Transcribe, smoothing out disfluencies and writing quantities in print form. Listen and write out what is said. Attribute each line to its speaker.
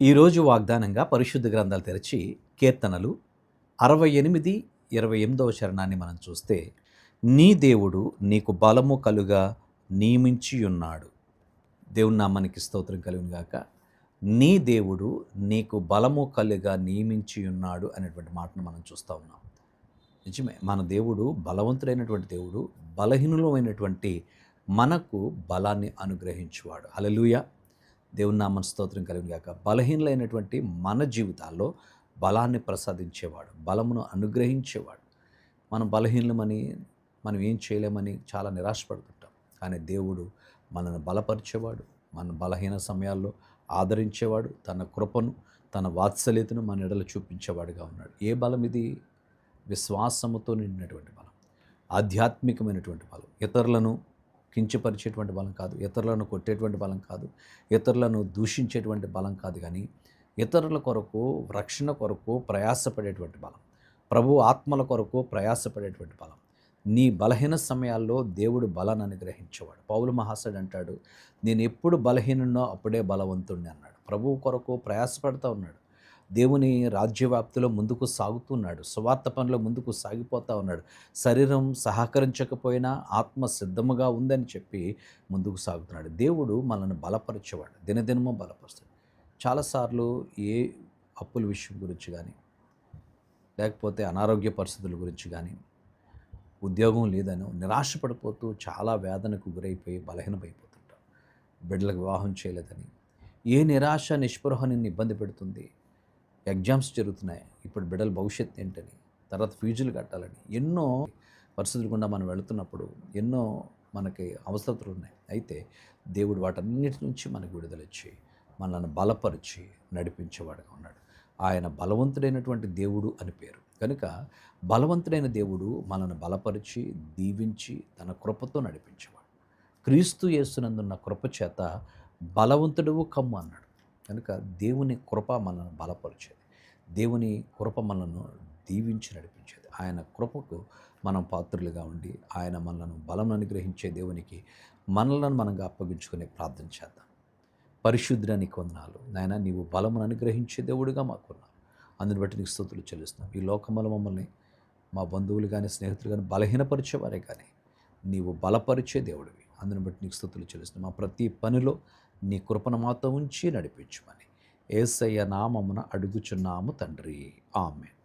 Speaker 1: ఈరోజు వాగ్దానంగా పరిశుద్ధ గ్రంథాలు తెరచి కీర్తనలు 68, 28వ చరణాన్ని మనం చూస్తే, నీ దేవుడు నీకు బలము కలుగా నియమించియున్నాడు. దేవుని నామానికి స్తోత్రం కలుగును గాక. నీ దేవుడు నీకు బలము కలుగా నియమించియున్నాడు అనేటువంటి మాటను మనం చూస్తూ ఉన్నాం. నిజమే, మన దేవుడు బలవంతుడైనటువంటి దేవుడు, బలహీనులమైనటువంటి మనకు బలాన్ని అనుగ్రహించువాడు. హల్లెలూయా. దేవుని నామం స్తోత్రం కలుగును గాక. బలహీనులైనటువంటి మన జీవితాల్లో బలాన్ని ప్రసాదించేవాడు, బలమును అనుగ్రహించేవాడు. మనం బలహీనమని, మనం ఏం చేయలేమని చాలా నిరాశపడుతుంటాం. కానీ దేవుడు మనల్ని బలపరిచేవాడు, మన బలహీన సమయాల్లో ఆదరించేవాడు, తన కృపను, తన వాత్సల్యతను మన ఎడల చూపించేవాడుగా ఉన్నాడు. ఏ బలం ఇది? విశ్వాసముతో నిండినటువంటి బలం, ఆధ్యాత్మికమైనటువంటి బలం. ఇతరులను కించపరిచేటువంటి బలం కాదు, ఇతరులను కొట్టేటువంటి బలం కాదు, ఇతరులను దూషించేటువంటి బలం కాదు, కానీ ఇతరుల కొరకు, రక్షణ కొరకు ప్రయాసపడేటువంటి బలం, ప్రభు ఆత్మల కొరకు ప్రయాసపడేటువంటి బలం. నీ బలహీన సమయాల్లో దేవుడు బలాన్ని అనుగ్రహించేవాడు. పౌలు మహాశయుడు అంటాడు, నేను ఎప్పుడు బలహీనున్నో అప్పుడే బలవంతుణ్ణి అన్నాడు. ప్రభువు కొరకు ప్రయాసపడుతూ ఉన్నాడు, దేవుని రాజ్యవ్యాప్తిలో ముందుకు సాగుతున్నాడు, సువార్త పనిలో ముందుకు సాగిపోతూ ఉన్నాడు. శరీరం సహకరించకపోయినా ఆత్మ సిద్ధముగా ఉందని చెప్పి ముందుకు సాగుతున్నాడు. దేవుడు మనల్ని బలపరిచేవాడు, దినదినము బలపరుస్తాడు. చాలాసార్లు ఏ అప్పుల విషయం గురించి కానీ, లేకపోతే అనారోగ్య పరిస్థితుల గురించి కానీ, ఉద్యోగం లేదనో నిరాశపడిపోతూ చాలా వేదనకు గురైపోయి బలహీనమైపోతుంటాం. బిడ్డలకు వివాహం చేయలేదని, ఏ నిరాశ నిస్పృహ నిన్ను ఇబ్బంది పెడుతుంది. ఎగ్జామ్స్ జరుగుతున్నాయి, ఇప్పుడు బిడ్డల భవిష్యత్తు ఏంటని, తర్వాత ఫీజులు కట్టాలని, ఎన్నో పరిస్థితులు గుండా మనం వెళుతున్నప్పుడు ఎన్నో మనకి అవసరతలు ఉన్నాయి. అయితే దేవుడు వాటన్నిటి నుంచి మనకు విడుదలొచ్చి మనల్ని బలపరిచి నడిపించేవాడుగా ఉన్నాడు. ఆయన బలవంతుడైనటువంటి దేవుడు అని పేరు కనుక, బలవంతుడైన దేవుడు మనల్ని బలపరిచి దీవించి తన కృపతో నడిపించేవాడు. క్రీస్తు యేసునందున్న కృప చేత బలవంతుడు కమ్ము అన్నాడు. కనుక దేవుని కృప మనల్ని బలపరిచేది, దేవుని కృప మనల్ని దీవించి నడిపించేది. ఆయన కృపకు మనం పాత్రులుగా ఉండి ఆయన మనల్ని బలం అనుగ్రహించే దేవునికి మనలను మనంగా అప్పగించుకునే ప్రార్థన చేద్దాం. పరిశుద్ధుడా నీకు వందనాలు నాయన, నీవు బలమును అనుగ్రహించే దేవుడిగా మాకున్నావు. అందుని బట్టి నీకు స్తుతులు చెల్లిస్తున్నాం. ఈ లోకములో మమ్మల్ని, మా బంధువులు కానీ, స్నేహితులు కానీ బలహీనపరిచేవారే, కానీ నీవు బలపరిచే దేవుడివి. అందుని బట్టి నీకు స్తుతులు చెల్లిస్తున్నాం. మా ప్రతి పనిలో నీ కృపను మాతో ఉంచి నడిపించమని యేసయ్య నామమున అడుగుచున్నాము తండ్రి. ఆమేన్.